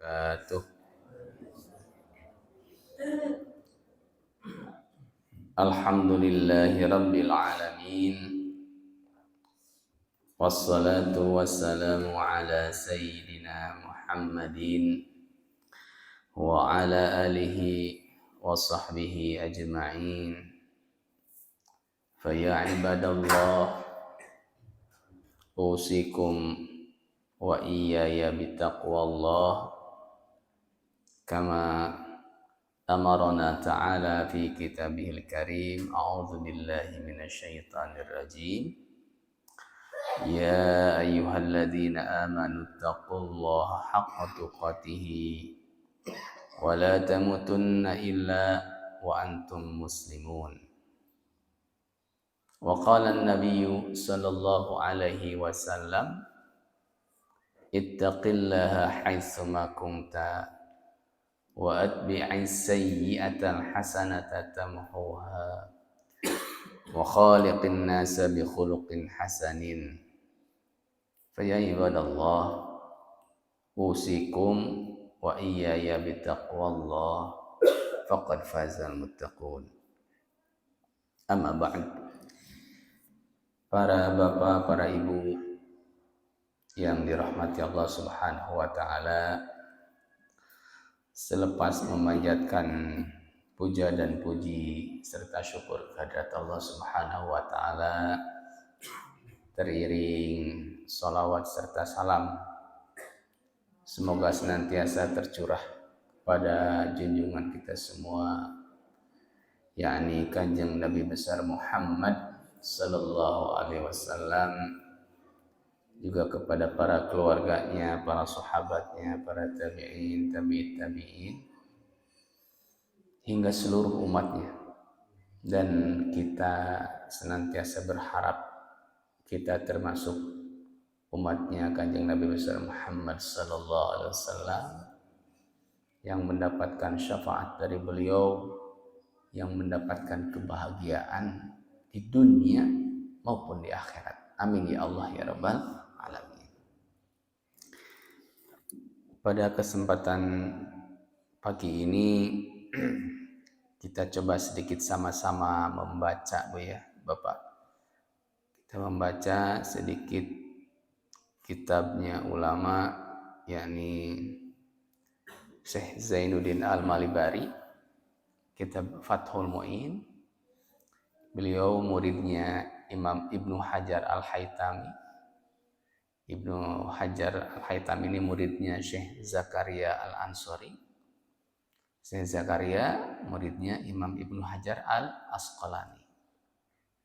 wabarakatuh. Alhamdulillahi rabbil alamin. Wassalatu wassalamu ala sayyidina Muhammadin wa ala alihi wa sahbihi ajma'in. Faya ibadallah, usikum wa iyaya bitaqwallah kama amarna ta'ala fi kitabihil karim. A'udzu billahi minasyaitonir rajim. Ya ayyuhalladzina amanu taqullaha haqqa tuqatih wa la tamutunna illa wa antum muslimun. Wa qala an-nabiyyu sallallahu alaihi wasallam, ittaqillaha haitsu ma kunta wa atbi'is sayyi'atal hasanata tamhuha wa khaliqin nasa bi khuluqin hasanin. Faya ibadallah, usikum wa iyaya bitaqwallah faqad fazal muttaqun. Amma ba'd. Para bapak, para ibu yang dirahmati Allah Subhanahu wa taala, selepas memanjatkan puja dan puji serta syukur kehadirat Allah Subhanahu wa taala, teriring sholawat serta salam semoga senantiasa tercurah pada junjungan kita semua, yakni Kanjeng Nabi besar Muhammad sallallahu alaihi wasallam, juga kepada para keluarganya, para sahabatnya, para tabi'in, tabi'in, hingga seluruh umatnya. Dan kita senantiasa berharap kita termasuk umatnya Kanjeng Nabi besar Muhammad sallallahu alaihi wasallam yang mendapatkan syafaat dari beliau, yang mendapatkan kebahagiaan di dunia maupun di akhirat. Amin ya Allah ya rabbal alamin. Pada kesempatan pagi ini kita coba sedikit sama-sama membaca, Bu ya, Bapak. Kita membaca sedikit kitabnya ulama, yakni Syekh Zainuddin Al-Malibari, kitab Fathul Mu'in. Beliau muridnya Imam Ibnu Hajar Al-Haytami. Ibnu Hajar Al-Haytami ini muridnya Syekh Zakaria Al-Ansari. Syekh Zakaria muridnya Imam Ibnu Hajar Al-Asqalani,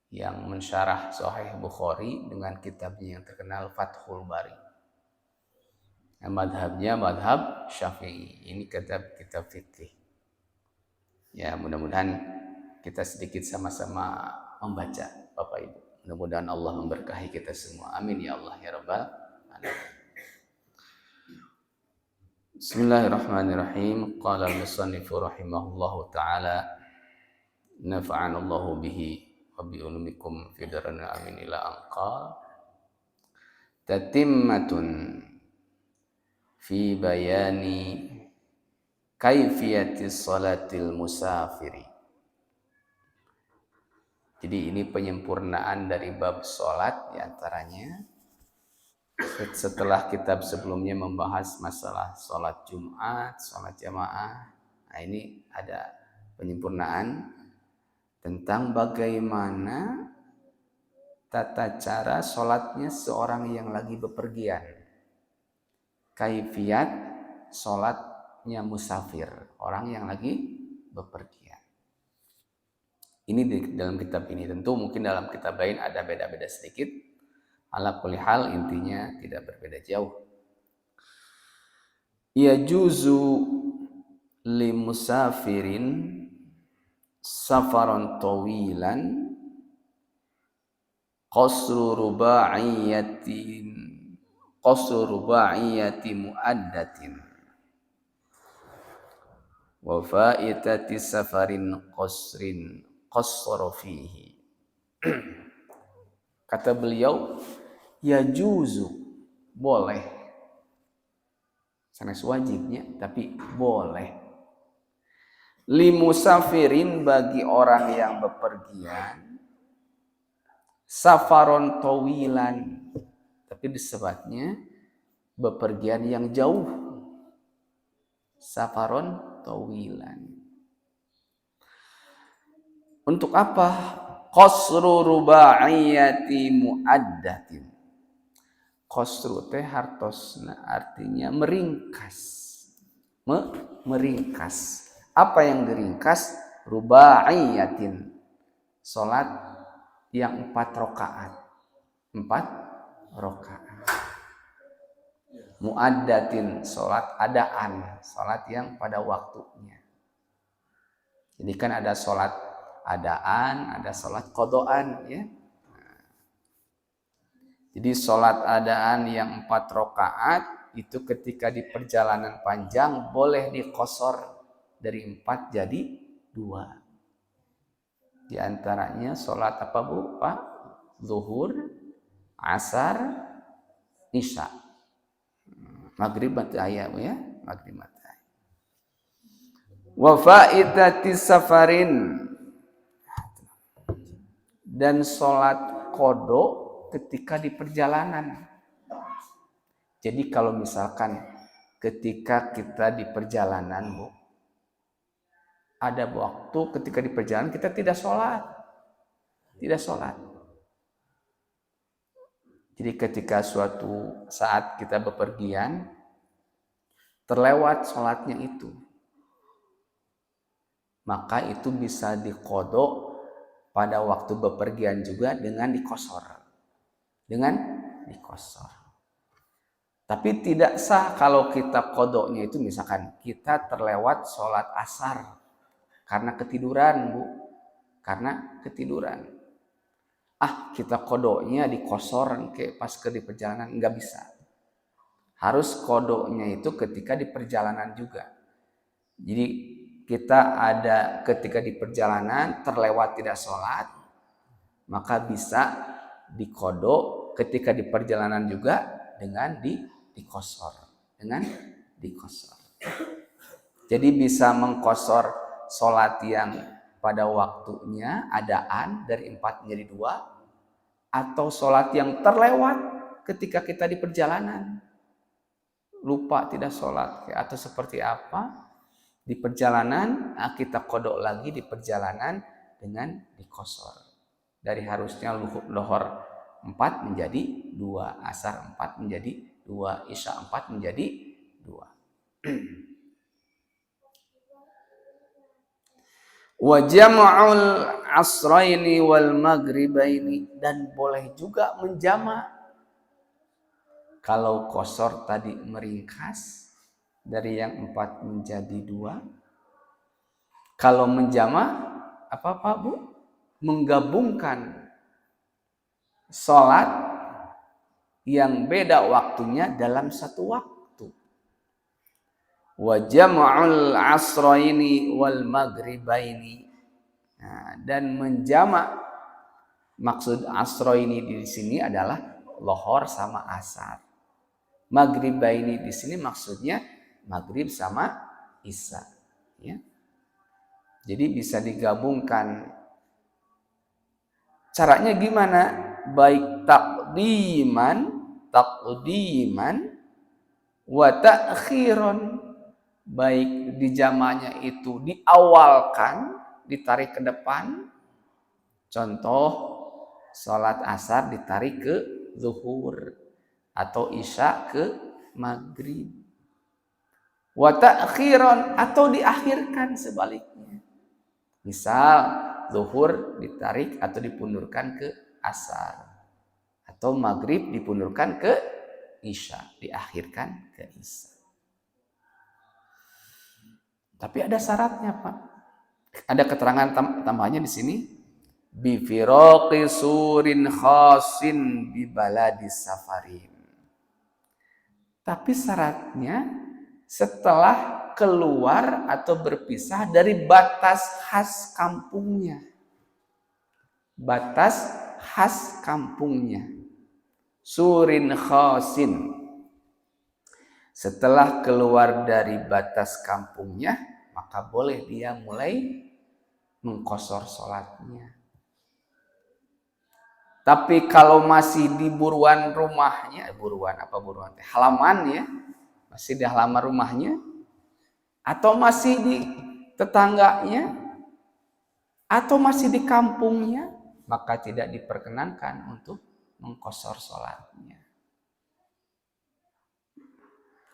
yang mensyarah Sahih Bukhari dengan kitabnya yang terkenal Fathul Bari. Madhabnya madhab Syafi'i. Ini kitab fikih. Ya, mudah-mudahan kita sedikit sama-sama membaca, Bapak Ibu. Mudah-mudahan Allah memberkahi kita semua. Amin ya Allah ya rabbal alamin. Bismillahirrahmanirrahim. Qala al-musannifu rahimahullahu ta'ala, nafa'ana Allahu bihi wa bi ulumikum fi darana amin ila anqal. Tatimmatun fi bayani kaifiyati salatil musafiri. Jadi ini penyempurnaan dari bab salat, diantaranya setelah kitab sebelumnya membahas masalah salat Jumat, salat jamaah. Nah, ini ada penyempurnaan tentang bagaimana tata cara sholatnya seorang yang lagi bepergian. Kaifiyat sholatnya musafir, orang yang lagi bepergian. Ini di dalam kitab ini. Tentu mungkin dalam kitab lain ada beda-beda sedikit. Ala kulli hal intinya tidak berbeda jauh. Yajuzu li musafirin safaran tawilan qasru rubaiyati muaddatin wa faitati safarin qasrin qasra fihi. Kata beliau, yajuzu, boleh sanes wajibnya, tapi boleh. Limusafirin bagi orang yang bepergian, safaron tawilan, tapi disebutnya bepergian yang jauh, safaron tawilan. Untuk apa? Qasru rubaiyati muaddatin. Qasru teh hartosna artinya meringkas. Meringkas. Apa yang diringkas? Rubaiyatin. Salat yang 4 rakaat. 4 rakaat. Muaddatin, salat adaan, salat yang pada waktunya. Jadi kan ada salat adaan, ada salat qadaan, ya. Jadi salat adaan yang 4 rakaat itu ketika di perjalanan panjang boleh diqosor dari 4 jadi 2. Di antaranya salat apa Bu? Pak? Zuhur, asar, isya. Maghrib mati aya ya, maghrib mati aya. Wa faitati safarin, dan salat qada ketika di perjalanan. Jadi kalau misalkan ketika kita di perjalanan, Bu, ada waktu ketika di perjalanan kita tidak sholat. Tidak sholat. Jadi ketika suatu saat kita bepergian, terlewat sholatnya itu, maka itu bisa diqodho pada waktu bepergian juga dengan dikosor. Dengan dikosor. Tapi tidak sah kalau kita qodhonya itu misalkan kita terlewat sholat asar karena ketiduran, Bu. Karena ketiduran. Kita qodhonya dikosor kayak pas ke di perjalanan, nggak bisa. Harus qodhonya itu ketika di perjalanan juga. Jadi kita ada ketika di perjalanan terlewat tidak sholat, maka bisa diqodho ketika di perjalanan juga dengan dikosor. Dengan dikosor. Jadi bisa mengkosor sholat yang pada waktunya adaan dari 4 menjadi 2, atau sholat yang terlewat ketika kita di perjalanan lupa tidak sholat atau seperti apa di perjalanan, kita qodho lagi di perjalanan dengan dikosor. Dari harusnya lohor 4 menjadi 2, asar 4 menjadi 2, isya 4 menjadi 2. Wa jam'ul asraini wal maghribaini, dan boleh juga menjama. Kalau qosor tadi meringkas dari yang 4 menjadi 2. Kalau menjama apa Bu? Menggabungkan sholat yang beda waktunya dalam satu waktu. Wa jam'ul asraini wal maghribaini. Nah, dan menjama, maksud asraini di sini adalah lohor sama asar. Maghribaini di sini maksudnya maghrib sama isya, ya. Jadi bisa digabungkan. Caranya gimana? Baik taqdiman wa ta'khiran. Baik dijamanya itu diawalkan, ditarik ke depan. Contoh, sholat asar ditarik ke zuhur atau isya ke maghrib. Wa ta'khiran, atau diakhirkan sebaliknya. Misal zuhur ditarik atau dipundurkan ke asar, atau maghrib dipundurkan ke isya, diakhirkan ke isya. Tapi ada syaratnya, Pak. Ada keterangan tambahnya di sini. Bi firaqi surin khasin bi baladis safarin. Tapi syaratnya setelah keluar atau berpisah dari batas khas kampungnya. Batas khas kampungnya. Surin khasin. Setelah keluar dari batas kampungnya, maka boleh dia mulai mengqashar sholatnya. Tapi kalau masih di buruan rumahnya, halaman ya, masih di halaman rumahnya, atau masih di tetangganya, atau masih di kampungnya, maka tidak diperkenankan untuk mengqashar sholatnya.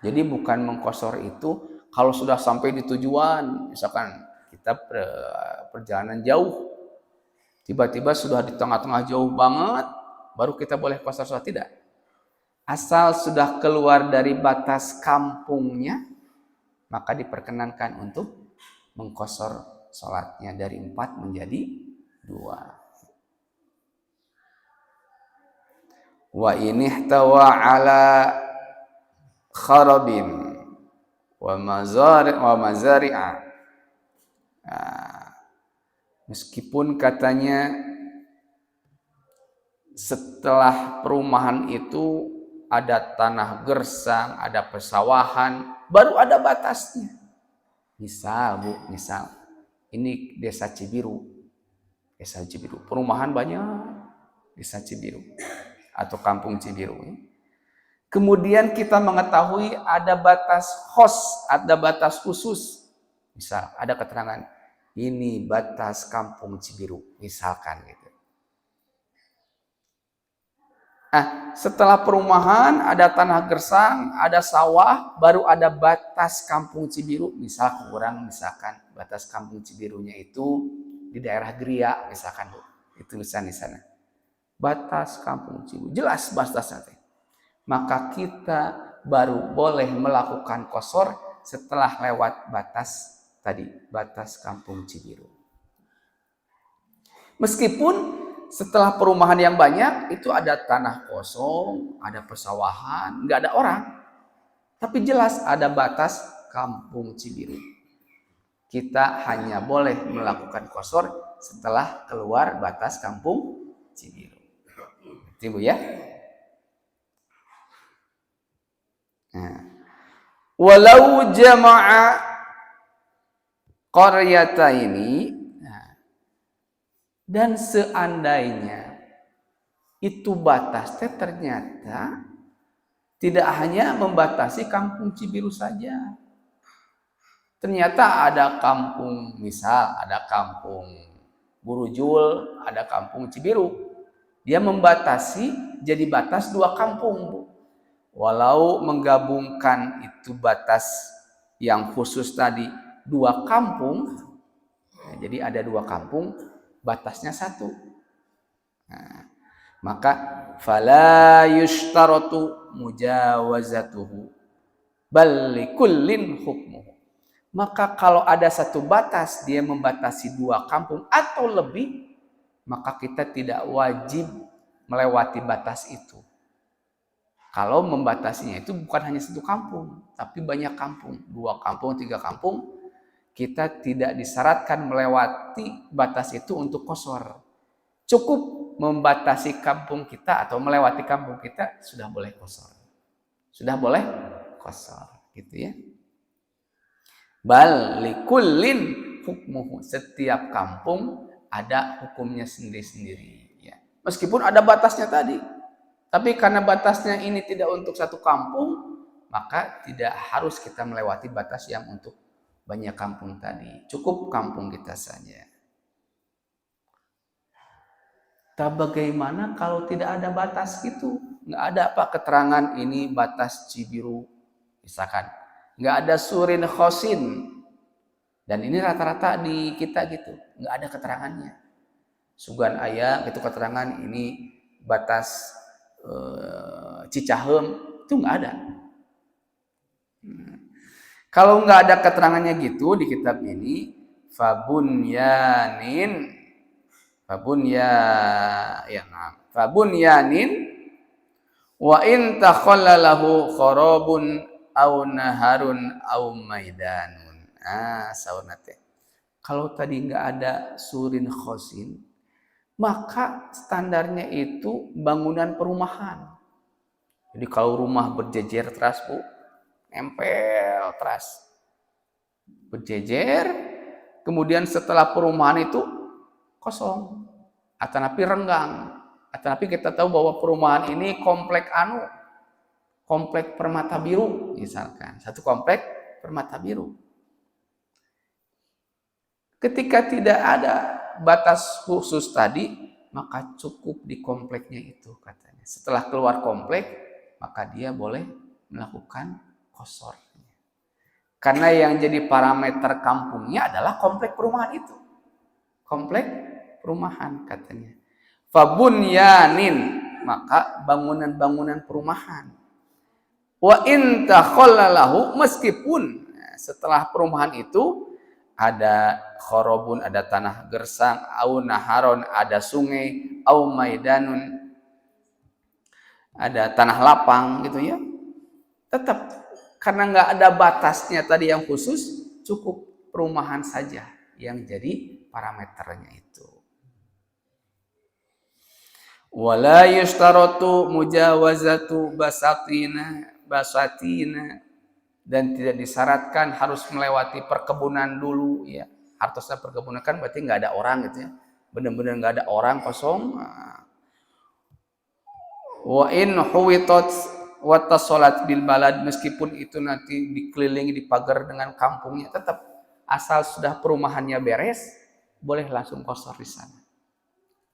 Jadi bukan mengqashar itu kalau sudah sampai di tujuan, misalkan kita perjalanan jauh, tiba-tiba sudah di tengah-tengah jauh banget, baru kita boleh qashar sholat, tidak. Asal sudah keluar dari batas kampungnya, maka diperkenankan untuk mengqashar sholatnya dari 4 menjadi 2. Wa inihtawa ala kharabin wa mazari'a. Meskipun katanya setelah perumahan itu ada tanah gersang, ada pesawahan, baru ada batasnya. Misal ini Desa Cibiru, perumahan banyak, Desa Cibiru atau Kampung Cibiru. Kemudian kita mengetahui ada batas khos, ada batas khusus. Misal ada keterangan, ini batas Kampung Cibiru, misalkan gitu. Setelah perumahan ada tanah gersang, ada sawah, baru ada batas Kampung Cibiru. Misalkan batas Kampung Cibirunya itu di daerah Gria, misalkan itu di sana. Batas Kampung Cibiru, jelas batasnya. Maka kita baru boleh melakukan qashar setelah lewat batas tadi, batas Kampung Cibiru. Meskipun setelah perumahan yang banyak itu ada tanah kosong, ada persawahan, nggak ada orang, tapi jelas ada batas Kampung Cibiru. Kita hanya boleh melakukan qashar setelah keluar batas Kampung Cibiru. Itu Bu ya. Walau jama'a qaryataini, dan seandainya itu batasnya ternyata tidak hanya membatasi Kampung Cibiru saja. Ternyata ada kampung, misal ada Kampung Burujul, ada Kampung Cibiru. Dia membatasi jadi batas 2 kampung, Bu. Walau menggabungkan itu batas yang khusus tadi 2 kampung, jadi ada 2 kampung, batasnya 1. Maka fala yushtaratu mujawazatuhu bal likullin hukmuhu. Maka kalau ada 1 batas dia membatasi 2 kampung atau lebih, maka kita tidak wajib melewati batas itu. Kalau membatasinya itu bukan hanya 1 kampung, tapi banyak kampung, 2 kampung, 3 kampung, kita tidak disyaratkan melewati batas itu untuk qashar. Cukup membatasi kampung kita atau melewati kampung kita sudah boleh qashar. Sudah boleh qashar, gitu ya. Bal likullin hukmuhu. Setiap kampung ada hukumnya sendiri-sendiri, ya. Meskipun ada batasnya tadi, tapi karena batasnya ini tidak untuk 1 kampung, maka tidak harus kita melewati batas yang untuk banyak kampung tadi. Cukup kampung kita saja. Tak bagaimana kalau tidak ada batas gitu? Nggak ada apa keterangan ini batas Cibiru, misalkan. Nggak ada surin khosin. Dan ini rata-rata di kita gitu. Nggak ada keterangannya. Sugan ayah itu keterangan ini batas Cicahem, itu nggak ada. Kalau nggak ada keterangannya gitu di kitab ini, fabunyanin wa in takhallalahu kharabun aw naharun aw maidanun. Saunate. Kalau tadi nggak ada surin khosin, maka standarnya itu bangunan perumahan. Jadi kalau rumah berjejer teras, Bu, nempel terus berjejer. Kemudian setelah perumahan itu kosong, atanapi renggang. Atanapi kita tahu bahwa perumahan ini komplek Permata Biru misalkan, satu komplek Permata Biru. Ketika tidak ada batas khusus tadi, maka cukup di kompleknya itu katanya. Setelah keluar komplek, maka dia boleh melakukan qashar. Karena yang jadi parameter kampungnya adalah komplek perumahan itu. Komplek perumahan katanya. Fabunyanin, maka bangunan-bangunan perumahan. Wa in takhallalahu, meskipun setelah perumahan itu ada khorobun, ada tanah gersang, au naharon, ada sungai, au maidanun, ada tanah lapang gitu ya. Tetap karena nggak ada batasnya tadi yang khusus, cukup perumahan saja yang jadi parameternya itu. Wala yushtaratu mujawazatu basatina, dan tidak disyaratkan harus melewati perkebunan dulu ya. Harusnya perkebunan kan berarti nggak ada orang gitu ya. Benar-benar nggak ada orang, kosong. Wa in huwitat wa tasalat bil balad, meskipun itu nanti dikelilingi dipagar dengan kampungnya, tetap asal sudah perumahannya beres, boleh langsung qashar di sana.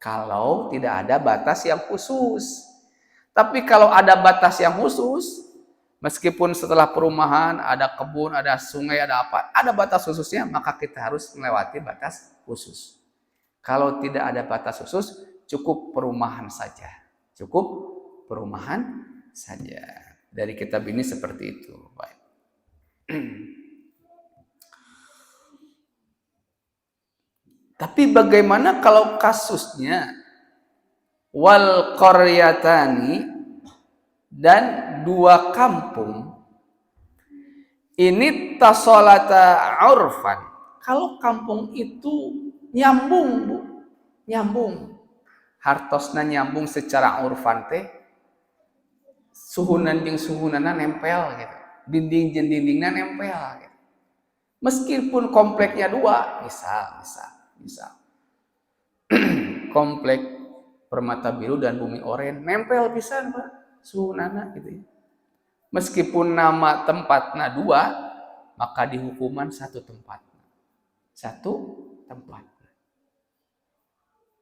Kalau tidak ada batas yang khusus. Tapi kalau ada batas yang khusus, meskipun setelah perumahan ada kebun, ada sungai, ada apa, ada batas khususnya, maka kita harus melewati batas khusus. Kalau tidak ada batas khusus, cukup perumahan saja. Cukup perumahan saja. Dari kitab ini seperti itu. Baik. Tapi bagaimana kalau kasusnya wal qaryatani, dan dua kampung ini tasolata urfan. Kalau kampung itu nyambung, Bu. Nyambung. Hartosna nyambung secara urfan teh. Suhunan jeung suhunana nempel gitu. Dinding jeung dindingna nempel gitu. Meskipun kompleknya dua, misal komplek Permata Biru dan Bumi Oren nempel pisan, Pak, suhunana gitu ya. Meskipun nama tempatnya dua, maka dihukuman satu tempat.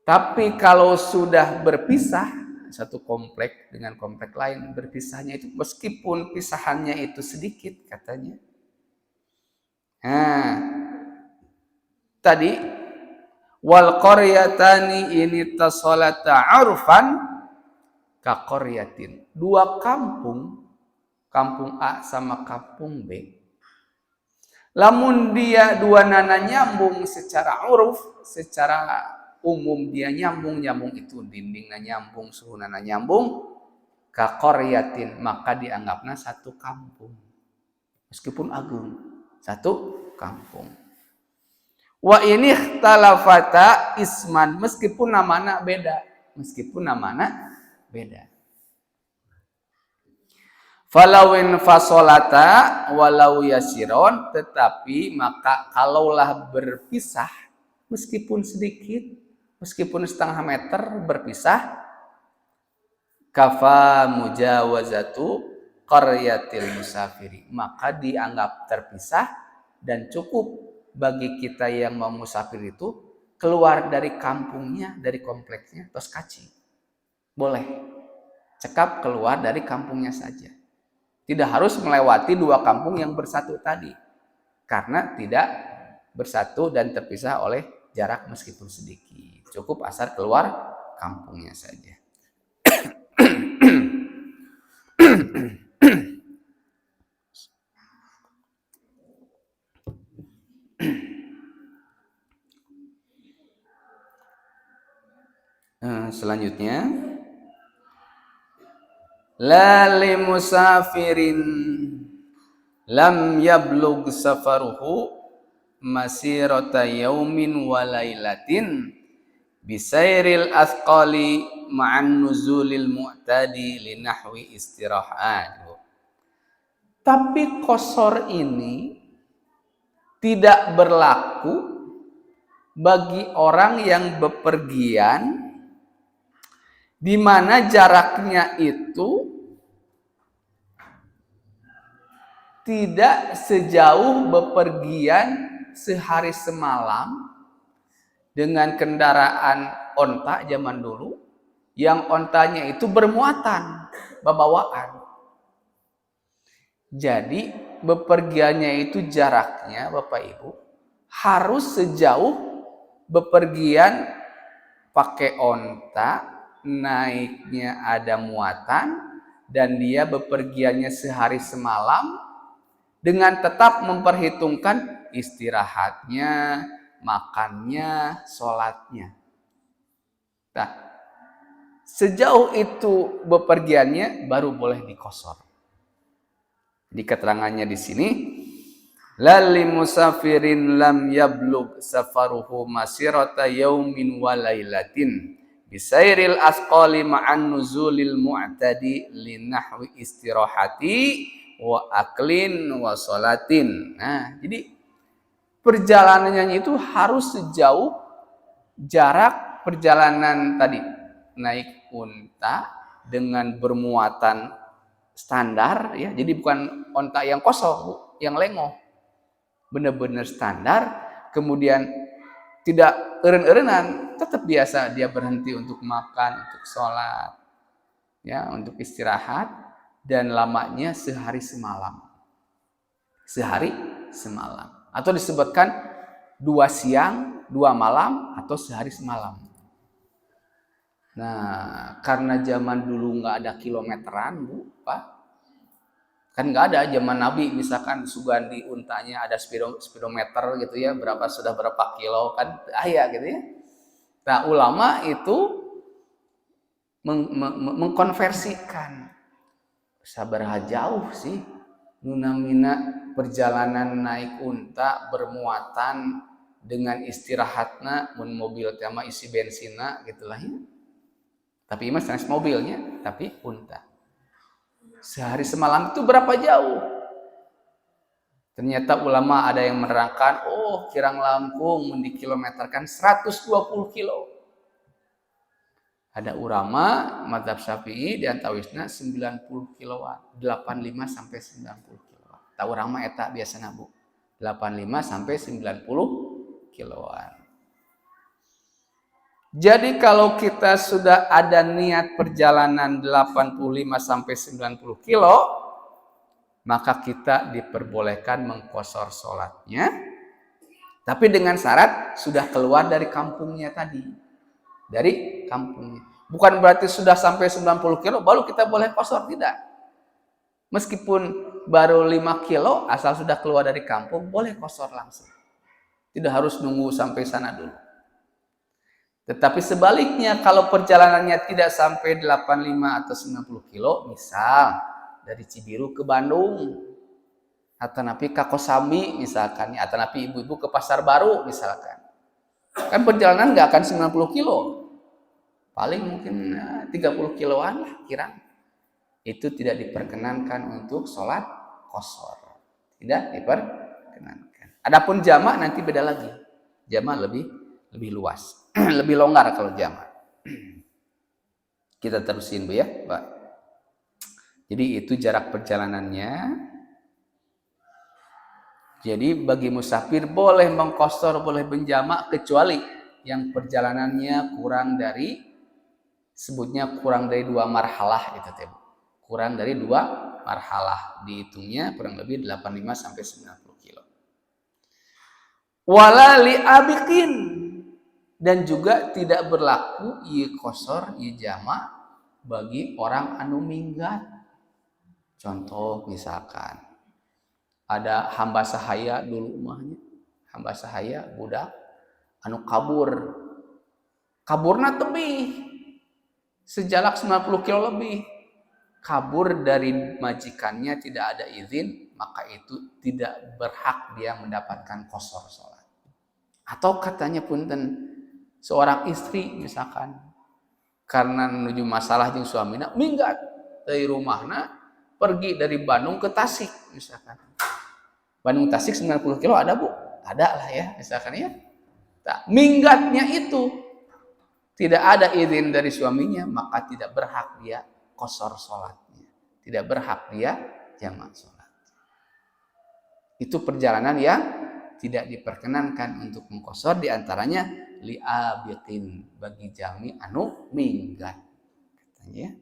Tapi kalau sudah berpisah, satu komplek dengan komplek lain, berpisahnya itu meskipun pisahannya itu sedikit katanya. Nah, tadi wal qaryatani ini tasolata urfan ka qaryatin. Dua kampung A sama kampung B. Lamun dia dua nana nyambung secara uruf, secara umum dia nyambung itu dindingnya nyambung, suhunana nyambung, ka qaryatin, maka dianggapnya satu kampung. Meskipun agung, satu kampung. Wa ini ikhtalafata isman, meskipun namanya beda. Falawin fasolata walau yasiron, tetapi maka kalaulah berpisah meskipun sedikit, meskipun setengah meter berpisah, kafa mujawazatu qaryatil musafiri, maka dianggap terpisah dan cukup bagi kita yang mau musafir itu keluar dari kampungnya, dari kompleksnya, terus kaci. Boleh. Cekap keluar dari kampungnya saja. Tidak harus melewati dua kampung yang bersatu tadi. Karena tidak bersatu dan terpisah oleh jarak meskipun sedikit. Cukup asal keluar kampungnya saja. Selanjutnya, la li musafirin lam yablug safaruhu masirata yaumin wa lailatin bisairil athqali ma'an nuzulil mu'tadi li nahwi istirahat. Tapi qasar ini tidak berlaku bagi orang yang bepergian di mana jaraknya itu tidak sejauh bepergian sehari semalam dengan kendaraan onta zaman dulu, yang ontanya itu bermuatan, bawaan. Jadi bepergiannya itu jaraknya Bapak Ibu harus sejauh bepergian pakai onta, naiknya ada muatan, dan dia bepergiannya sehari semalam dengan tetap memperhitungkan istirahatnya, makannya, sholatnya. Nah, sejauh itu bepergiannya baru boleh dikosor. Di keterangannya di sini, lali musafirin lam yablug safaruhu masirata yaumin wa lailatin bisairil asqali ma'an nuzulil mu'tadi linahwi istirahati wa aklin wa sholatin. Nah, jadi perjalanannya itu harus sejauh jarak perjalanan tadi naik unta dengan bermuatan standar, ya. Jadi bukan onta yang kosong, Bu, yang lengoh. Benar-benar standar, kemudian tidak eren-erenan, tetap biasa dia berhenti untuk makan, untuk sholat, ya, untuk istirahat, dan lamanya sehari semalam. Sehari semalam. Atau disebutkan 2 siang, 2 malam, atau sehari semalam. Nah, karena zaman dulu nggak ada kilometeran, Bu, Pak. Kan nggak ada zaman Nabi, misalkan Sugandi untanya ada speedometer gitu ya, sudah berapa kilo, kan ayah gitu ya. Nah, ulama itu mengkonversikan. Sabaraha jauh sih nunamina perjalanan naik unta bermuatan dengan istirahatna mun mobil tema isi bensina gitulah ya. Tapi mas sanes mobilnya, tapi unta. Sehari semalam itu berapa jauh? Ternyata ulama ada yang menerangkan, Kirang Langkung dikilometerkan 120 kilo. Ada ulama mazhab Syafi'i di antawisna 90 kiloan, 85 sampai 90 kiloan. Tahu urang mah eta biasana, Bu. 85 sampai 90 kiloan. Jadi kalau kita sudah ada niat perjalanan 85 sampai 90 kilo, maka kita diperbolehkan mengqashar sholatnya, tapi dengan syarat sudah keluar dari kampungnya tadi. Dari kampungnya. Bukan berarti sudah sampai 90 kilo baru kita boleh qashar, tidak. Meskipun baru 5 kilo asal sudah keluar dari kampung boleh qashar langsung. Tidak harus nunggu sampai sana dulu. Tetapi sebaliknya kalau perjalanannya tidak sampai 85 atau 90 kilo, misal dari Cibiru ke Bandung, atau napi ke Kosambi misalkan, atau napi ibu-ibu ke Pasar Baru misalkan. Kan perjalanan nggak akan 90 kilo. Paling mungkin 30 kiloan lah kira. Itu tidak diperkenankan untuk sholat qashar. Tidak diperkenankan. Adapun jamak nanti beda lagi. Jamak lebih luas. Lebih longgar kalau jamak. Kita terusin, Bu ya, Pak. Jadi itu jarak perjalanannya. Jadi bagi musafir boleh mengqashar, boleh menjamak, kecuali yang perjalanannya kurang dari 2 marhalah itu teh. Kurang dari 2 marhalah, dihitungnya kurang lebih 85 sampai 90 kilo. Wala li abiqin, dan juga tidak berlaku ieu qashar ieu jamak bagi orang anu minggat. Contoh misalkan ada hamba sahaya dulu umahnya, hamba sahaya budak anu kaburna tebih sejalak 90 kilo lebih, kabur dari majikannya, tidak ada izin, maka itu tidak berhak dia mendapatkan qashar sholat. Atau katanya punten seorang istri misalkan karena menuju masalah jeung suamina minggat dari rumahna, pergi dari Bandung ke Tasik misalkan. Bandung Tasik 90 kilo ada Bu? Ada lah ya misalkan ya. Nah, minggatnya itu tidak ada izin dari suaminya, maka tidak berhak dia qashar sholatnya. Tidak berhak dia jamak sholat. Itu perjalanan yang tidak diperkenankan untuk mengqashar, diantaranya li'abiqin, bagi jami anu minggat. Katanya.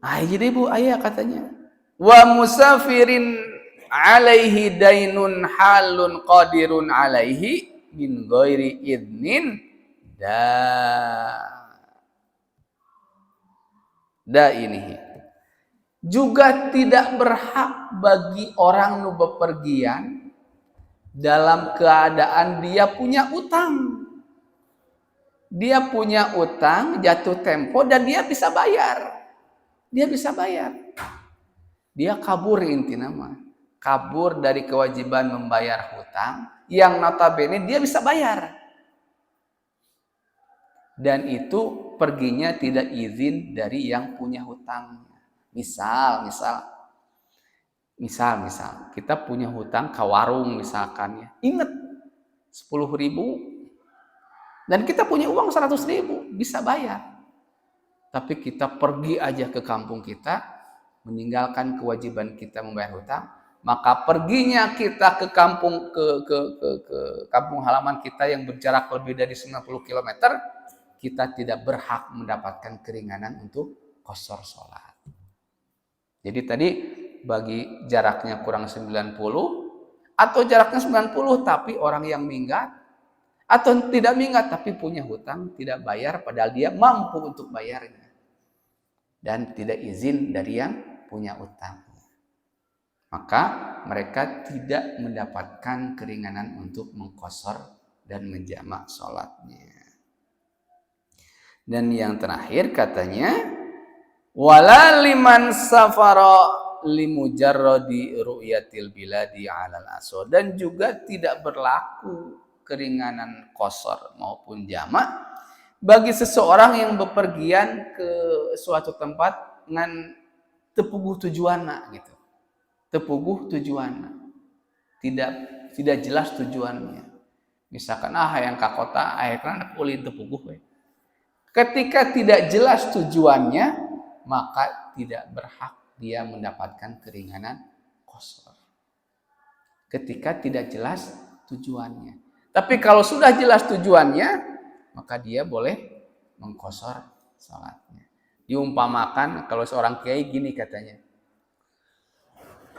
Jadi Bu ayah katanya. Wa musafirin alaihi dainun halun qadirun alaihi min ghairi idnin ini juga tidak berhak bagi orang nu bepergian dalam keadaan dia punya utang. Dia punya utang, jatuh tempo dan dia bisa bayar. Dia bisa bayar. Dia kabur intinya mah. Kabur dari kewajiban membayar hutang yang notabene dia bisa bayar. Dan itu perginya tidak izin dari yang punya hutang. Misal kita punya hutang ke warung misalkan ya. Ingat 10.000 dan kita punya uang 100.000 bisa bayar. Tapi kita pergi aja ke kampung kita meninggalkan kewajiban kita membayar hutang, maka perginya kita ke kampung ke kampung halaman kita yang berjarak lebih dari 90 km, kita tidak berhak mendapatkan keringanan untuk qashar sholat. Jadi tadi bagi jaraknya kurang 90 atau jaraknya 90 tapi orang yang minggat atau tidak minggat tapi punya hutang tidak bayar padahal dia mampu untuk bayarnya dan tidak izin dari yang punya utang, maka mereka tidak mendapatkan keringanan untuk mengqashar dan menjamak sholatnya. Dan yang terakhir katanya wala liman safara limujarradi ru'yatil biladi 'alal asr, dan juga tidak berlaku keringanan qashar maupun jamak bagi seseorang yang bepergian ke suatu tempat dengan tepuguh tujuanna gitu. Tepuguh tujuanna. Tidak jelas tujuannya. Misalkan hayang ka kota, akhirnya ulin tepuguh we. Ketika tidak jelas tujuannya, maka tidak berhak dia mendapatkan keringanan qashar. Ketika tidak jelas tujuannya. Tapi kalau sudah jelas tujuannya, maka dia boleh mengqashar salatnya. Diumpamakan kalau seorang kiai gini katanya,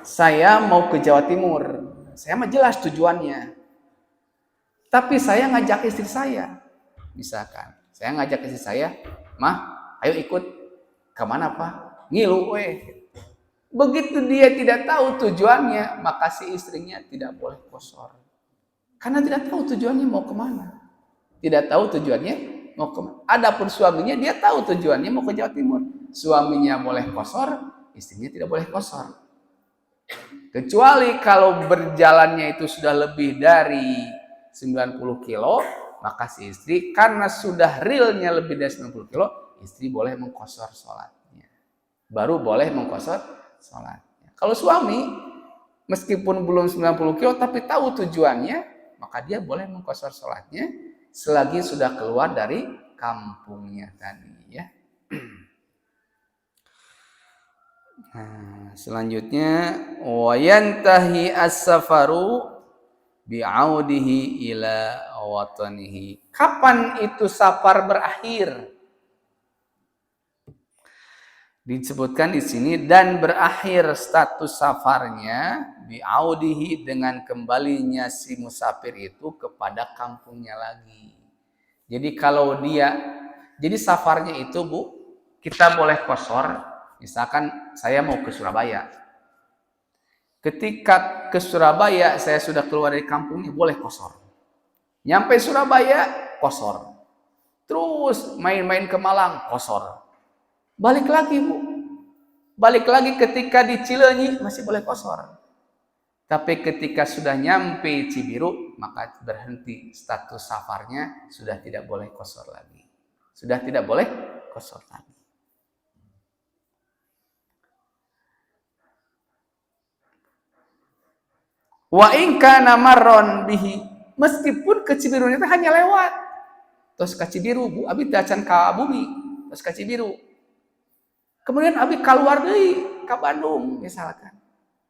saya mau ke Jawa Timur, saya mah jelas tujuannya. Tapi saya ngajak istri saya, misalkan, saya ngajak istri saya, mah, ayo ikut kemana Pak? Ngilu weh. Begitu dia tidak tahu tujuannya, maka si istrinya tidak boleh qashar. Karena tidak tahu tujuannya mau kemana. Tidak tahu tujuannya mau kemana. Adapun suaminya dia tahu tujuannya mau ke Jawa Timur. Suaminya boleh qashar, istrinya tidak boleh qashar. Kecuali kalau berjalannya itu sudah lebih dari 90 kilo, maka si istri karena sudah realnya lebih dari 90 kilo, istri boleh mengqashar sholatnya. Baru boleh mengqashar sholatnya. Kalau suami meskipun belum 90 kilo tapi tahu tujuannya, maka dia boleh mengqashar sholatnya selagi sudah keluar dari kampungnya tadi ya. Nah, selanjutnya wa yantahi as-safaru bi'audihi ila watanihi. Kapan itu safar berakhir? Disebutkan di sini dan berakhir status safarnya bi'audihi dengan kembalinya si musafir itu kepada kampungnya lagi. Jadi kalau jadi safarnya itu Bu, kita boleh qashar. Misalkan saya mau ke Surabaya. Ketika ke Surabaya saya sudah keluar dari kampungnya boleh qashar. Nyampe Surabaya qashar. Terus main-main ke Malang qashar. Balik lagi Bu. Balik lagi ketika di Cileunyi masih boleh qashar. Tapi ketika sudah nyampe Cibiru maka berhenti status safarnya, sudah tidak boleh qashar lagi. Sudah tidak boleh qashar lagi. Wa in kana marron bihi, meskipun ke Cibiru itu hanya lewat. Terus ke Cibiru, Bu, abi dacan ka bumi, terus ke Cibiru. Kemudian abi keluar deui ke Bandung misalkan.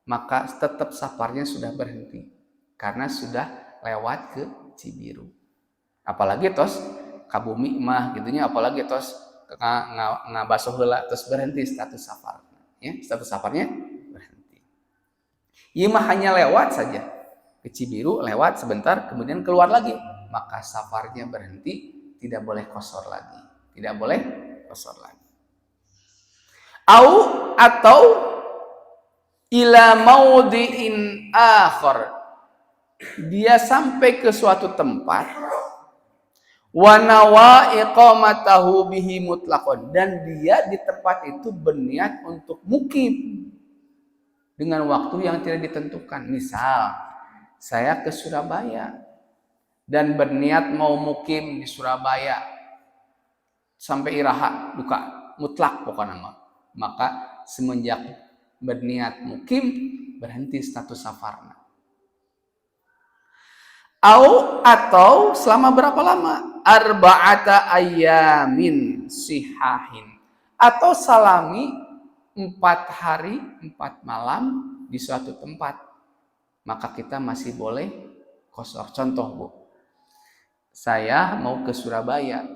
Maka tetap safarnya sudah berhenti karena sudah lewat ke Cibiru. Apalagi tos ka bumi mah gitunya, apalagi tos ngabasuh heula terus berhenti status safar. Ya, status safarnya berhenti. Ieu mah hanya lewat saja. Ke Cibiru lewat sebentar kemudian keluar lagi, maka safarnya berhenti, tidak boleh qashar lagi. Tidak boleh qashar lagi. Atau ila maudhi'in akhar, dia sampai ke suatu tempat wa nawa iqamatahu bihi mutlaqan, dan dia di tempat itu berniat untuk mukim dengan waktu yang tidak ditentukan. Misal saya ke Surabaya dan berniat mau mukim di Surabaya sampai iraha duka mutlak pokoknya, maka semenjak berniat mukim berhenti status safarna. Atau selama berapa lama? Arba'ata ayamin sihahin, atau salami 4 hari 4 malam di suatu tempat, maka kita masih boleh qashar. Contoh, Bu, saya mau ke Surabaya,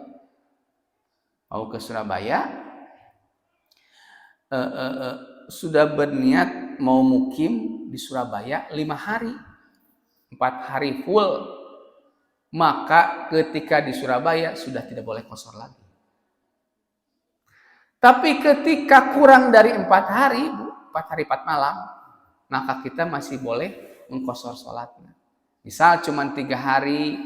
sudah berniat mau mukim di Surabaya 5 hari, 4 hari full, maka ketika di Surabaya sudah tidak boleh qashar lagi. Tapi ketika kurang dari 4 hari, 4 hari 4 malam, maka kita masih boleh mengqashar sholatnya. Misal cuma 3 hari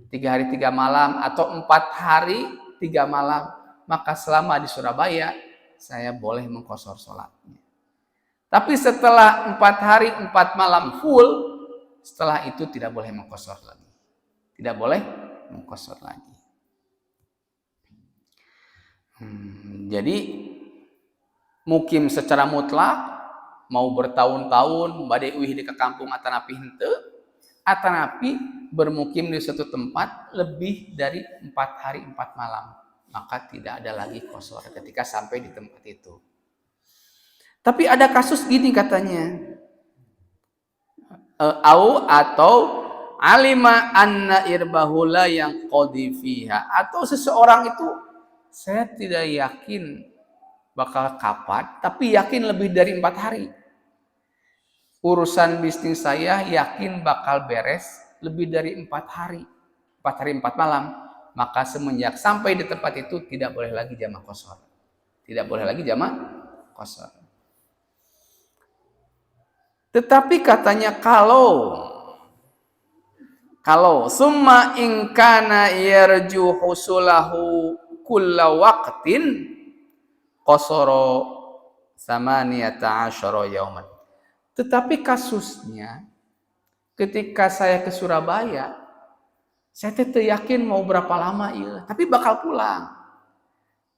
3 malam atau 4 hari 3 malam, maka selama di Surabaya saya boleh mengqashar sholatnya. Tapi setelah 4 hari 4 malam full, setelah itu tidak boleh mengqashar lagi. Tidak boleh mengqashar lagi. Jadi mukim secara mutlak mau bertahun-tahun bade uih di kampung atanapi henteu, atanapi bermukim di suatu tempat lebih dari 4 hari 4 malam, maka tidak ada lagi qashar ketika sampai di tempat itu. Tapi ada kasus gini katanya, atau alima anna irbahula yang qadi fiha, atau seseorang itu saya tidak yakin bakal kapan, tapi yakin lebih dari 4 hari. Urusan bisnis saya yakin bakal beres lebih dari 4 hari. 4 hari 4 malam. Maka semenjak sampai di tempat itu tidak boleh lagi jamak qashar. Tidak boleh lagi jamak qashar. Tetapi katanya kalau summa in kana yarju husulahu kulla waqtin qashara samaniyata asyara yauman. Tetapi kasusnya ketika saya ke Surabaya, saya tidak yakin mau berapa lama ya, tapi bakal pulang.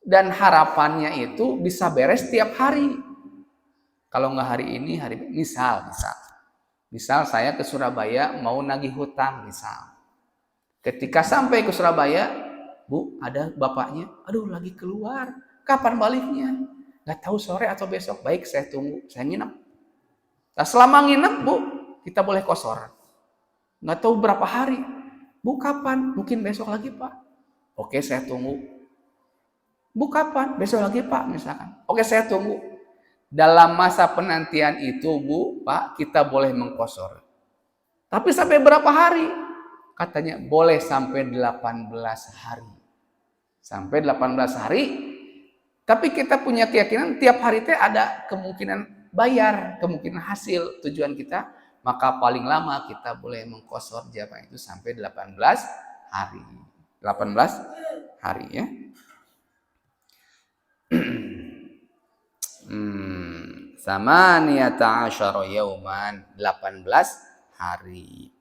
Dan harapannya itu bisa beres tiap hari. Kalau nggak hari ini, misal saya ke Surabaya mau nagih hutang misal. Ketika sampai ke Surabaya, Bu, ada bapaknya, aduh lagi keluar, kapan baliknya? Nggak tahu sore atau besok. Baik, saya tunggu, saya nginep. Nah, selama nginep, Bu, kita boleh qashar. Nggak tahu berapa hari. Bu, kapan? Mungkin besok lagi, Pak. Oke, saya tunggu. Bu, kapan? Besok lagi, Pak, misalkan. Oke, saya tunggu. Dalam masa penantian itu, Bu, Pak, kita boleh mengqashar. Tapi sampai berapa hari? Katanya boleh sampai 18 hari. Sampai 18 hari. Tapi kita punya keyakinan tiap hari itu ada kemungkinan bayar, kemungkinan hasil tujuan kita, maka paling lama kita boleh mengqashar jamaah itu sampai 18 hari. 18 hari ya. Samaniyata asyara yauman, 18 hari.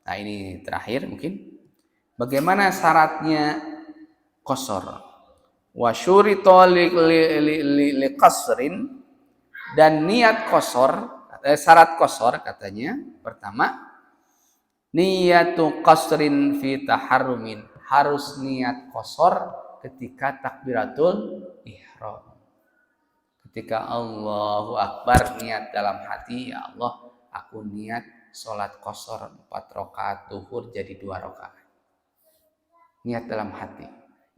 Nah, ini terakhir mungkin. Bagaimana syaratnya qashar? Wa syurita li qasrin, dan niat qashar Syarat qasar katanya pertama niyatu qasrin fi taharrumin, harus niat qasar ketika takbiratul ihram. Ketika Allahu Akbar niat dalam hati, ya Allah, aku niat sholat qasar 4 rakaat zuhur jadi 2 rakaat. Niat dalam hati.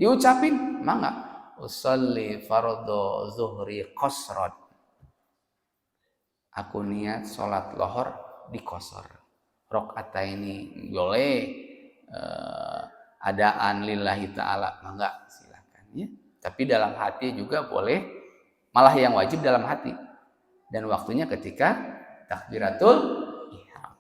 Diucapin, mangga. Usolli fardhu zuhri qasran. Aku niat sholat lohor di qasar. Rakaataini boleh adaan lillahi ta'ala, mangga silakan ya. Tapi dalam hati juga boleh. Malah yang wajib dalam hati. Dan waktunya ketika takbiratul ihram.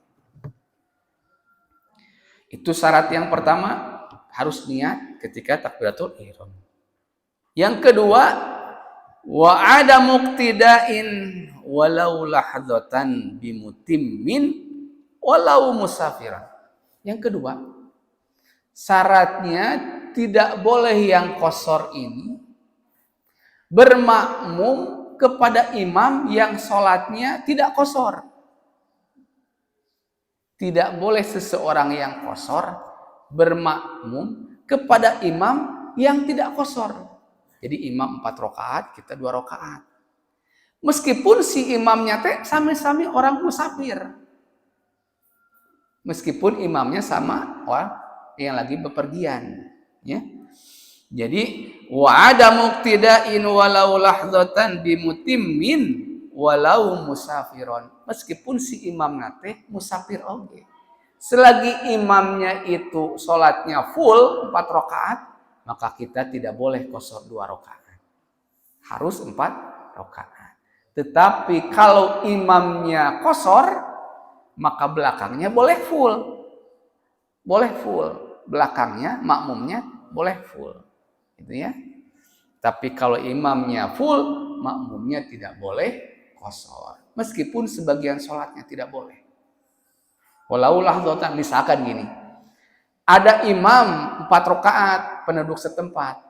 Itu syarat yang pertama, harus niat ketika takbiratul ihram. Yang kedua, wa ada muqtida'in walau lahdzatan bimutimmin walau musafiran. Yang kedua, syaratnya tidak boleh yang qasar ini bermakmum kepada imam yang sholatnya tidak qasar. Tidak boleh seseorang yang qasar bermakmum kepada imam yang tidak qasar. Jadi imam 4 rakaat, kita 2 rakaat. Meskipun si imamnya sami-sami orang musafir. Meskipun imamnya sama orang yang lagi bepergian, ya. Jadi wa ada muqtida'in walau lahdzatan bimutimmin walau musafiron. Meskipun si imam nate musafir oge. Selagi imamnya itu sholatnya full 4 rakaat, maka kita tidak boleh qasar 2 rakaat. Harus 4 rakaat. Tetapi kalau imamnya qasar, maka belakangnya boleh full. Boleh full. Belakangnya, makmumnya boleh full. Gitu ya. Tapi kalau imamnya full, makmumnya tidak boleh qasar. Meskipun sebagian sholatnya tidak boleh. Walau lahdzatan, misalkan gini. Ada imam 4 rakaat penduduk setempat.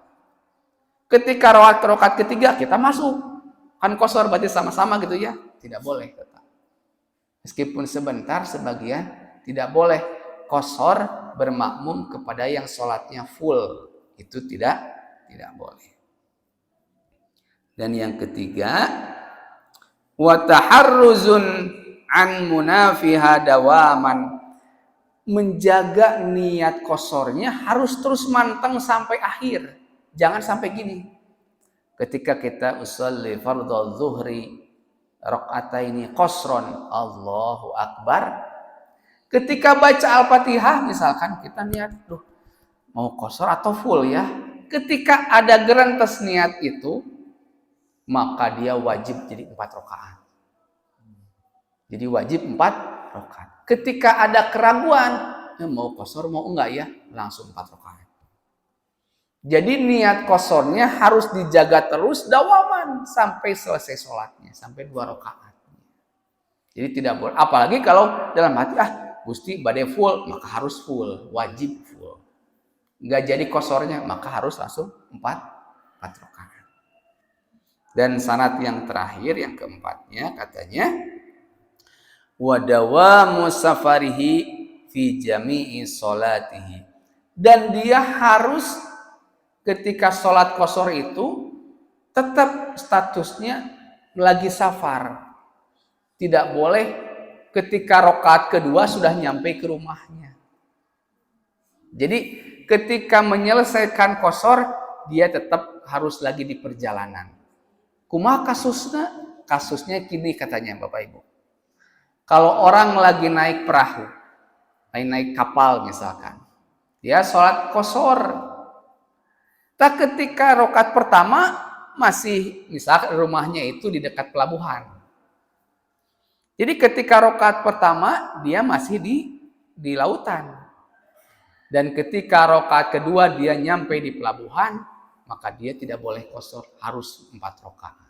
Ketika rakaat ketiga kita masuk. Kan qasar berarti sama-sama gitu ya. Tidak boleh tetap. Meskipun sebentar sebagian tidak boleh qasar bermakmum kepada yang sholatnya full. Itu tidak boleh. Dan yang ketiga, wa taharruzun an munafiha dawaman, menjaga niat qasarnya harus terus manteng sampai akhir. Jangan sampai gini. Ketika kita usolli fardhu zuhri rakaataini qasran, Allahu Akbar. Ketika baca Al-Fatihah misalkan kita niat, mau qasar atau full ya. Ketika ada gerentes niat itu, maka dia wajib jadi 4 rakaat. Jadi wajib 4 rakaat. Ketika ada keraguan, mau qasar mau enggak ya, langsung 4 rakaat. Jadi niat qasarnya harus dijaga terus dawaman sampai selesai sholatnya, sampai 2 rakaat. Jadi tidak boleh, apalagi kalau dalam hati Gusti badai full, maka harus full, wajib full. Enggak jadi qasarnya, maka harus langsung 4 rakaat. Dan syarat yang terakhir, yang keempatnya katanya wa dawamu safarihi fi jami'i sholatihi. Dan dia harus ketika sholat qasar itu tetap statusnya lagi safar. Tidak boleh ketika rakaat kedua sudah nyampe ke rumahnya. Jadi ketika menyelesaikan qasar, dia tetap harus lagi di perjalanan. Kumaha kasusnya? Kasusnya gini katanya Bapak Ibu. Kalau orang lagi naik perahu, naik kapal misalkan, dia sholat qasar. Tak ketika rakaat pertama masih misalkan rumahnya itu di dekat pelabuhan. Jadi ketika rakaat pertama dia masih di lautan. Dan ketika rakaat kedua dia nyampe di pelabuhan, maka dia tidak boleh qasar, harus 4 rakaat.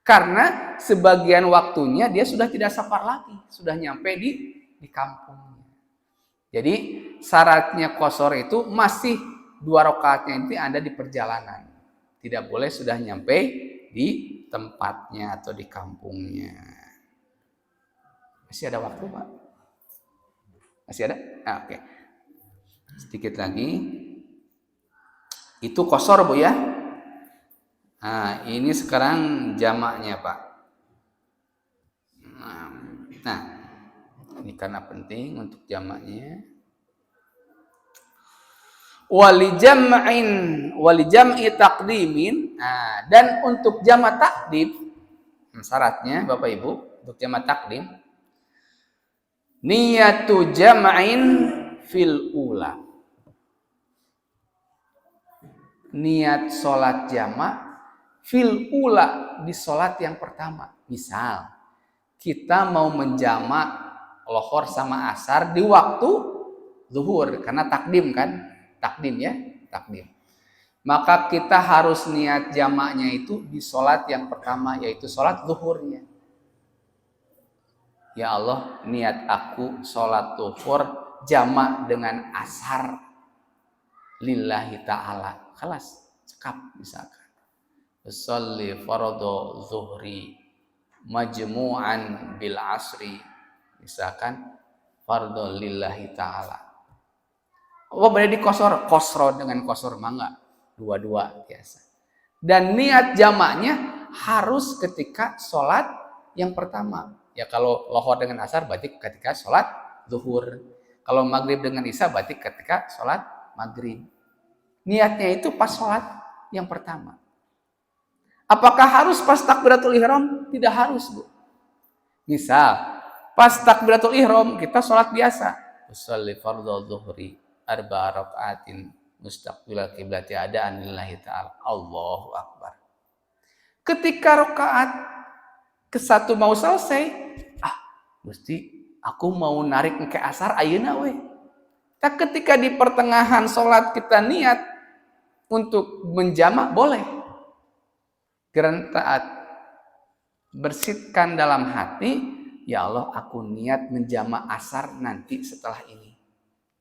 Karena sebagian waktunya dia sudah tidak safar lagi, sudah nyampe di kampung. Jadi syaratnya qasar itu masih 2 rakaatnya itu ada di perjalanan. Tidak boleh sudah nyampe di tempatnya atau di kampungnya. Masih ada waktu, Pak? Masih ada? Oke. Sedikit lagi. Itu qashar, Bu ya. Nah, ini sekarang jamaknya, Pak. Nah, ini karena penting untuk jamaknya. Walijam'i taqdimin. Nah, dan untuk jamak takdim, syaratnya Bapak Ibu, untuk jamak takdim, niyatu jam'in fil ula. Niat sholat jamak fil ula, di sholat yang pertama. Misal kita mau menjamak lohor sama asar di waktu zuhur, karena takdim kan, takdim ya, takdim. Maka kita harus niat jamaknya itu di sholat yang pertama, yaitu sholat zuhurnya. Ya Allah, niat aku sholat zuhur jamak dengan asar lillahi ta'ala. Khalas, cekap misalkan. Usolli fardu zuhri majmu'an bil asri. Misalkan fardu lillahi ta'ala. Oh, boleh dikosor, kosro dengan kosor mangga, dua-dua biasa. Dan niat jamaknya harus ketika sholat yang pertama. Ya kalau lohor dengan asar berarti ketika sholat zuhur. Kalau maghrib dengan isya berarti ketika sholat maghrib. Niatnya itu pas sholat yang pertama. Apakah harus pas takbiratul ihram? Tidak harus, Bu. Misal pas takbiratul ihram kita sholat biasa. Usolli fardhu zuhri arba'a raka'atin mustaqbilal qiblati adaan lillahi ta'ala. Allahu akbar. Ketika rakaat ke-1 mau selesai, Gusti, aku mau narik ke asar ayeuna we. Tak ketika di pertengahan sholat kita niat untuk menjamak boleh. Geran taat bersihkan dalam hati, ya Allah aku niat menjamak asar nanti setelah ini.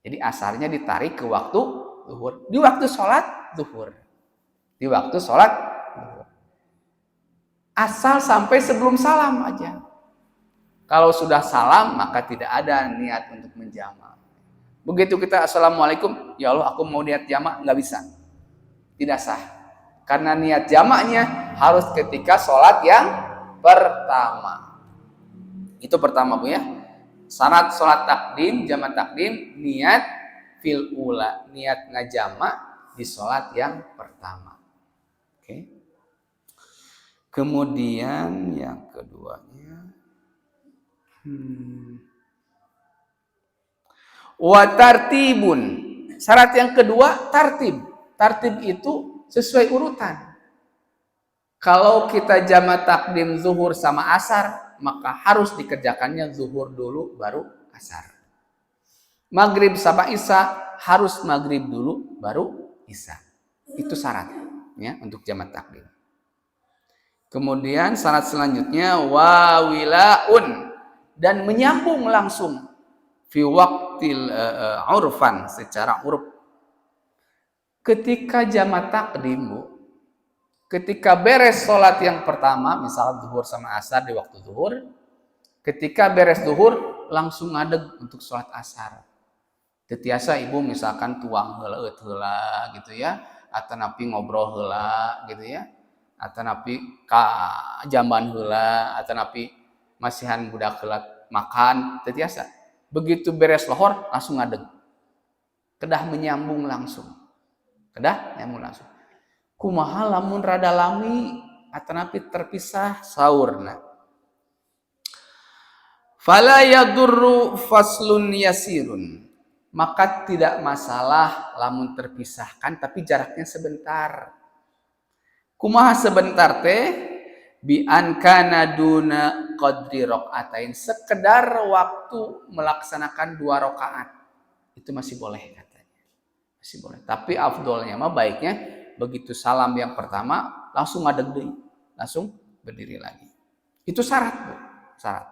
Jadi asarnya ditarik ke waktu zuhur. Di waktu sholat zuhur. Di waktu sholat zuhur. Asal sampai sebelum salam aja. Kalau sudah salam maka tidak ada niat untuk menjamak. Begitu kita assalamualaikum, ya Allah aku mau niat jamak, nggak bisa. Tidak sah. Karena niat jamaknya harus ketika sholat yang pertama. Itu pertama, Bu ya. Syarat sholat takdim, jamak takdim, niat fil ula, niat ngajamak di sholat yang pertama. Oke. Kemudian yang keduanya, wa tartibun. Syarat yang kedua tartib. Tartib itu sesuai urutan. Kalau kita jamak takdim zuhur sama asar, maka harus dikerjakannya zuhur dulu baru asar. Maghrib sama isya harus maghrib dulu baru isya. Itu syaratnya untuk jamak takdim. Kemudian syarat selanjutnya wawilaun, dan menyambung langsung fi waqtil urfan, secara uruf. Ketika jamak takdim, Bu, ketika beres sholat yang pertama, misalnya zuhur sama asar di waktu zuhur, ketika beres zuhur langsung ngadeg untuk sholat asar. Tetiasa ibu misalkan tuang heula gitu ya, atau napi ngobrol heula gitu ya, atau napi ka jamban heula, atau napi masihan budak heula makan, tetiasa. Begitu beres lohor langsung ngadeg. Kedah menyambung langsung. Kedah nyambung langsung. Kumaha lamun rada lami atanapi terpisah saurna. Fala yadurru faslun yasirun. Maka tidak masalah lamun terpisahkan tapi jaraknya sebentar. Kumaha sebentar teh? Bi an kana duna qadri raqatain, sekedar waktu melaksanakan 2 rakaat. Itu masih boleh katanya. Masih boleh. Tapi afdolnya mah baiknya begitu salam yang pertama langsung ngadeg deui, langsung berdiri lagi. Itu syarat, Bu. Syarat.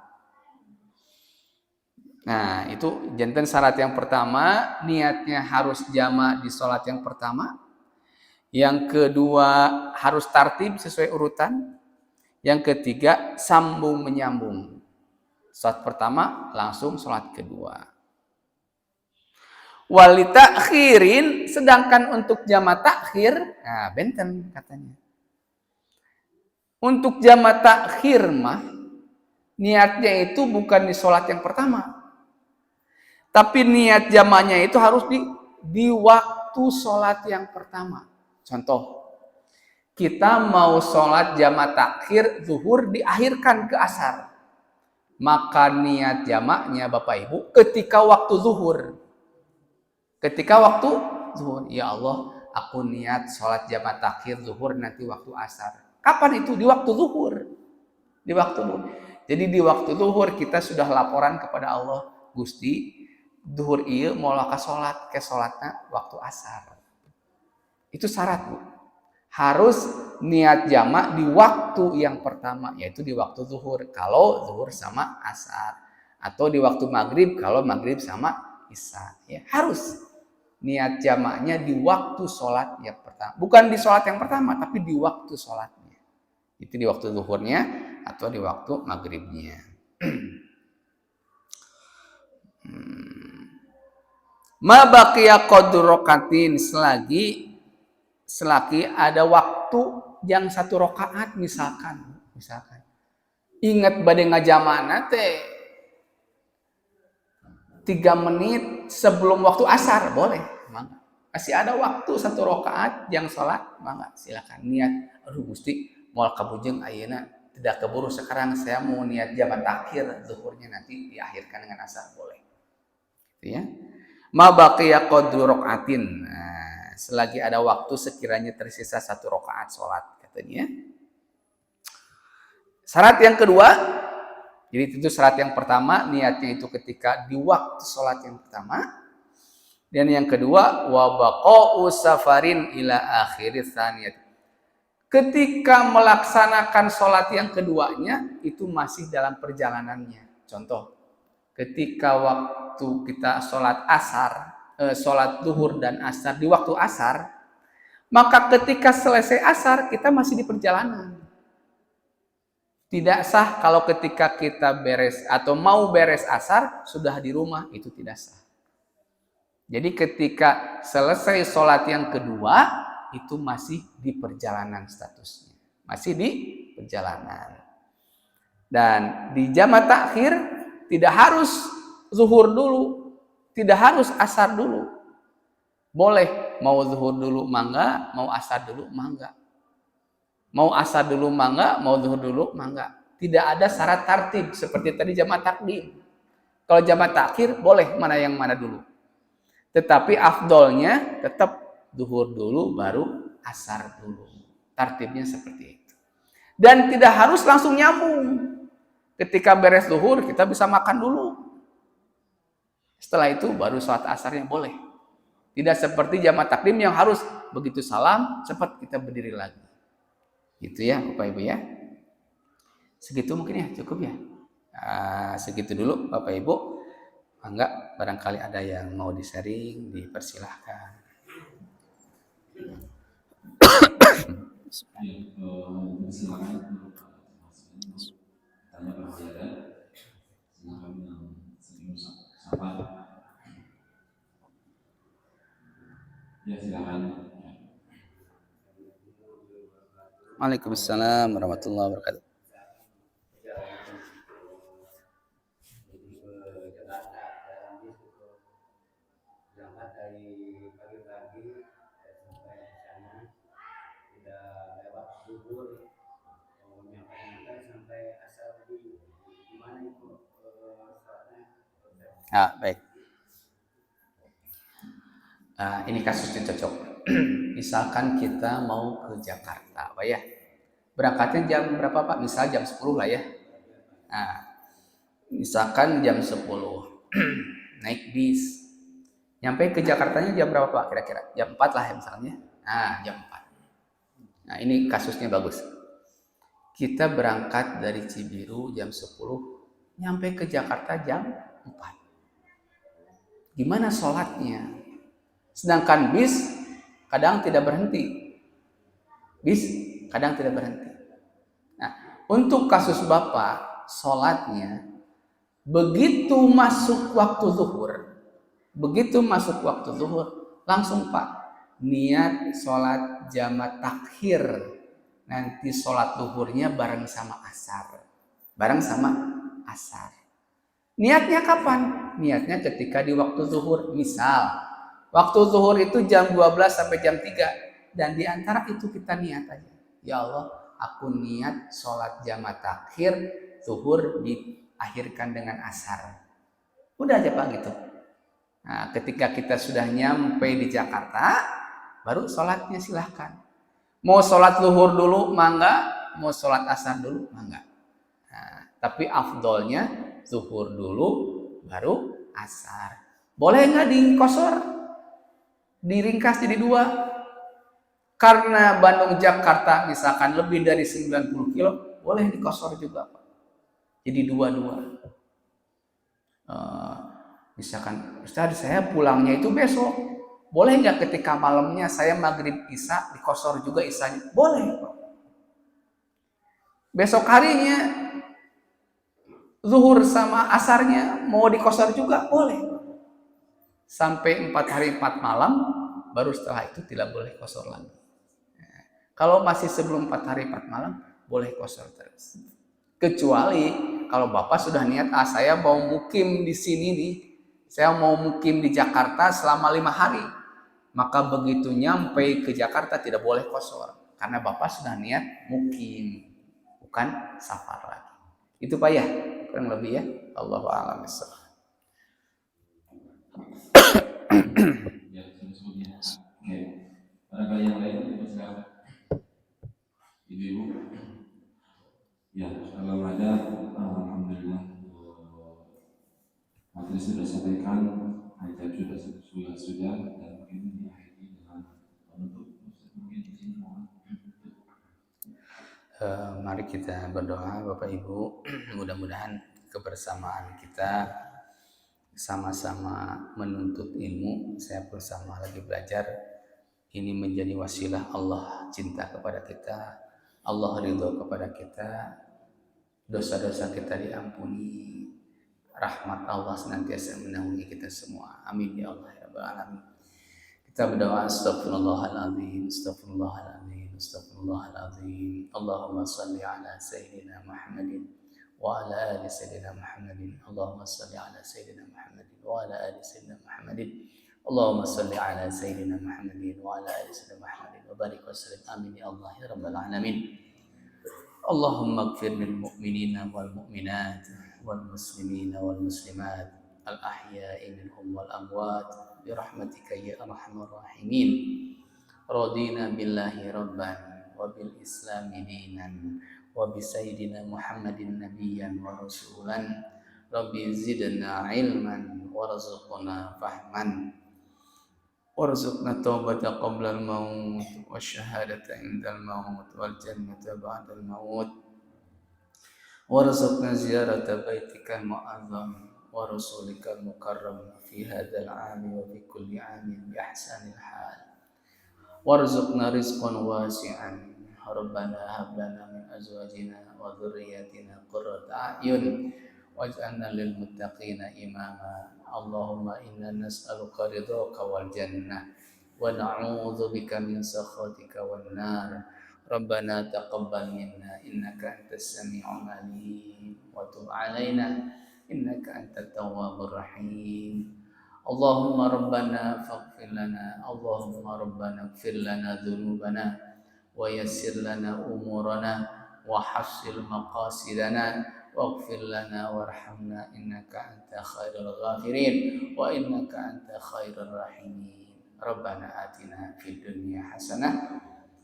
Nah, itu janten syarat yang pertama, niatnya harus jamak di sholat yang pertama. Yang kedua harus tartib sesuai urutan. Yang ketiga sambung menyambung. Sholat pertama langsung sholat kedua. Walita akhirin, sedangkan untuk jama takhir, nah benten katanya. Untuk jama takhir mah niatnya itu bukan di sholat yang pertama, tapi niat jamanya itu harus di waktu sholat yang pertama. Contoh, kita mau sholat jama takhir zuhur diakhirkan ke asar, maka niat jamaknya Bapak Ibu ketika waktu zuhur. Ketika waktu zuhur, ya Allah, aku niat sholat jama takhir zuhur nanti waktu asar. Kapan itu? Di waktu zuhur. Di waktu zuhur. Jadi di waktu zuhur kita sudah laporan kepada Allah, Gusti, zuhur ieu mau laka sholat ke sholatnya waktu asar. Itu syarat, Bu. Harus niat jamak di waktu yang pertama, yaitu di waktu zuhur kalau zuhur sama asar, atau di waktu maghrib kalau maghrib sama isya. Ya, harus niat jamaknya di waktu sholat yang pertama, bukan di sholat yang pertama, tapi di waktu sholatnya. Itu di waktu zuhurnya atau di waktu maghribnya. Ma baqiya qadru rakatin, selagi ada waktu yang 1 rakaat misalkan ingat bade ngajamana teh 3 menit sebelum waktu asar boleh, mangga. Masih ada waktu 1 rakaat yang sholat, mangga silakan niat. Aduh Gusti, moal kabujeng ayeuna tidak keburu sekarang, saya mau niat jama takhir zuhurnya nanti diakhirkan dengan asar, boleh. Gitu ya. Ma baqiya qadru rakaatin. Nah, selagi ada waktu sekiranya tersisa 1 rakaat sholat katanya. Syarat yang kedua, jadi itu syarat yang pertama, niatnya itu ketika di waktu sholat yang pertama. Dan yang kedua, wa baqa'u safarin ila akhiris tsaniyah. Ketika melaksanakan sholat yang keduanya, itu masih dalam perjalanannya. Contoh, ketika waktu kita sholat asar, sholat zuhur dan asar di waktu asar, maka ketika selesai asar kita masih di perjalanan. Tidak sah kalau ketika kita beres atau mau beres asar sudah di rumah, itu tidak sah. Jadi ketika selesai sholat yang kedua itu masih di perjalanan statusnya, masih di perjalanan. Dan di jama takhir tidak harus zuhur dulu, tidak harus asar dulu. Boleh mau zuhur dulu mangga, mau asar dulu mangga. Mau asar dulu mangga, mau zuhur dulu mangga. Tidak ada syarat tartib seperti tadi jama takdim. Kalau jama takhir boleh mana yang mana dulu. Tetapi afdolnya tetap zuhur dulu baru asar dulu. Tartibnya seperti itu. Dan tidak harus langsung nyambung. Ketika beres zuhur kita bisa makan dulu. Setelah itu baru sholat asarnya boleh. Tidak seperti jama takdim yang harus begitu salam cepat kita berdiri lagi. Gitu ya Bapak Ibu ya. Segitu mungkin ya, cukup ya. Segitu dulu Bapak Ibu. Enggak, barangkali ada yang mau di-sharing, dipersilahkan. Ya, silakan. Waalaikumsalam warahmatullahi wabarakatuh. Baik. Ini kasusnya cocok. Misalkan kita mau ke Jakarta, Pak ya. Berangkatnya jam berapa Pak? Misal jam 10 lah ya. Misalkan jam 10. Naik bis. Nyampe ke Jakartanya jam berapa Pak kira-kira? Jam 4 lah ya misalnya. Jam 4. Ini kasusnya bagus. Kita berangkat dari Cibiru jam 10. Nyampe ke Jakarta jam 4. Gimana sholatnya? Sedangkan bis kadang tidak berhenti. Untuk kasus Bapak, sholatnya Begitu masuk waktu zuhur, langsung Pak niat sholat jamaah takhir. Nanti sholat zuhurnya bareng sama asar. Niatnya kapan? Niatnya ketika di waktu zuhur. Misal, waktu zuhur itu jam 12 sampai jam 3. Dan di antara itu kita niat aja. Ya Allah, aku niat sholat jamaah takhir, zuhur diakhirkan dengan asar. Udah aja Pak gitu. Nah, ketika kita sudah nyampe di Jakarta, baru sholatnya silahkan. Mau sholat zuhur dulu, mangga. Mau sholat asar dulu, mangga. Nah, tapi afdolnya zuhur dulu, baru asar. Boleh nggak dikosor? Diringkas jadi 2? Karena Bandung Jakarta misalkan lebih dari 90 kilo, boleh dikosor juga Pak. Jadi 2. Misalkan Ustaz saya pulangnya itu besok, boleh nggak ketika malamnya saya maghrib isya dikosor juga isyanya? Boleh Pak. Besok harinya zuhur sama asarnya mau dikosor juga boleh. Sampai 4 hari 4 malam, baru setelah itu tidak boleh kosor lagi. Kalau masih sebelum 4 hari 4 malam, boleh kosor terus. Kecuali kalau Bapak sudah niat, saya mau mukim di sini nih, saya mau mukim di Jakarta selama 5 hari. Maka begitu nyampe ke Jakarta tidak boleh kosor. Karena Bapak sudah niat mukim, bukan safar lagi. Itu Pak ya, kurang lebih ya. Allahu a'lam bishawab. Ya, sebetulnya. Oke. Barangkali yang lain, silakan. Ibu-ibu. Ya, kalau ada, alhamdulillah. Materi sudah sampaikan, hajat sudah, dan mungkin diakhiri dengan penutup. Mungkin di sini mohon. Mari kita berdoa Bapak Ibu, mudah-mudahan kebersamaan kita sama-sama menuntut ilmu, saya bersama lagi belajar, ini menjadi wasilah Allah cinta kepada kita, Allah ridho kepada kita, dosa-dosa kita diampuni, rahmat Allah senantiasa menaungi kita semua. Amin ya Allah ya Rabbal alamin. Kita berdoa astagfirullahaladzim, astagfirullahaladzim, astagfirullahaladzim. Allahumma salli ala Sayyidina Muhammadin wa ala ali Sayyidina Muhammadin. Allahumma salli ala Sayyidina Muhammadin wa ala ali Sayyidina Muhammadin. Allahumma salli ala Sayyidina Muhammadin wa ala ali Sayyidina Muhammadin wa barik wa sallim. Amin ya Allah ya Rabbal alamin. Allahumma ighfir lil mu'minina wal mu'minat wal muslimina wal muslimat al ahya'i minhum wal amwat birahmatika ya arhamar rahimin. Radina billahi rabban wa bil islami dinan wa bi sayyidina Muhammadin nabiyyan wa rasulan. Rabbi zidna ilman warzuqna fahman warzuqna taubata qabla al-maut wa syahadata indal maut wal jannata ba'da al-maut warzuqna ziyarata baitikal mu'azzam wa rasulikal mukarram fi hadzal 'ami wa fi kulli 'amin bi ahsanil hal warzuqna rizqan wasi'an rabbana hab lana min azwajina wa dhurriyyatina qurrata a'yun waj'alna lil muttaqina imama. Allahumma inna nas'aluka ridhaka wal jannah wa na'udzu bika min sakhatika wan nar. Rabbana taqabbal minna innaka antas sami'ul alim wa tub 'alaina innaka antat tawwabur rahim. Allahumma rabbana faghfir lana, Allahumma rabbana ighfir lana dhunubana wa yassir lana umurana wa hassil maqasidana waghfir lana warhamna innaka anta khairul ghafirin wa innaka anta khairur rahimin. Rabbana atina fid dunya hasanah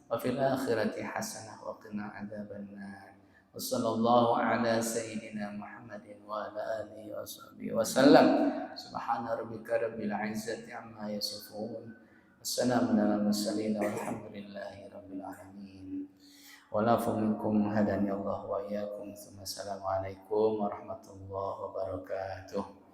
wa fil akhirati hasanah wa qina adzabannar. Wa sallallahu ala sayyidina Muhammadin wa ala alihi wa sahbihi wa sallam. Subhana rabbika rabbil izzati amma yasifun. Wassalamun ala mursalin walhamdulillahi rabbil alamin. Walafu minkum hadani Allah wa iyyakum. Assalamualaikum warahmatullahi wabarakatuh.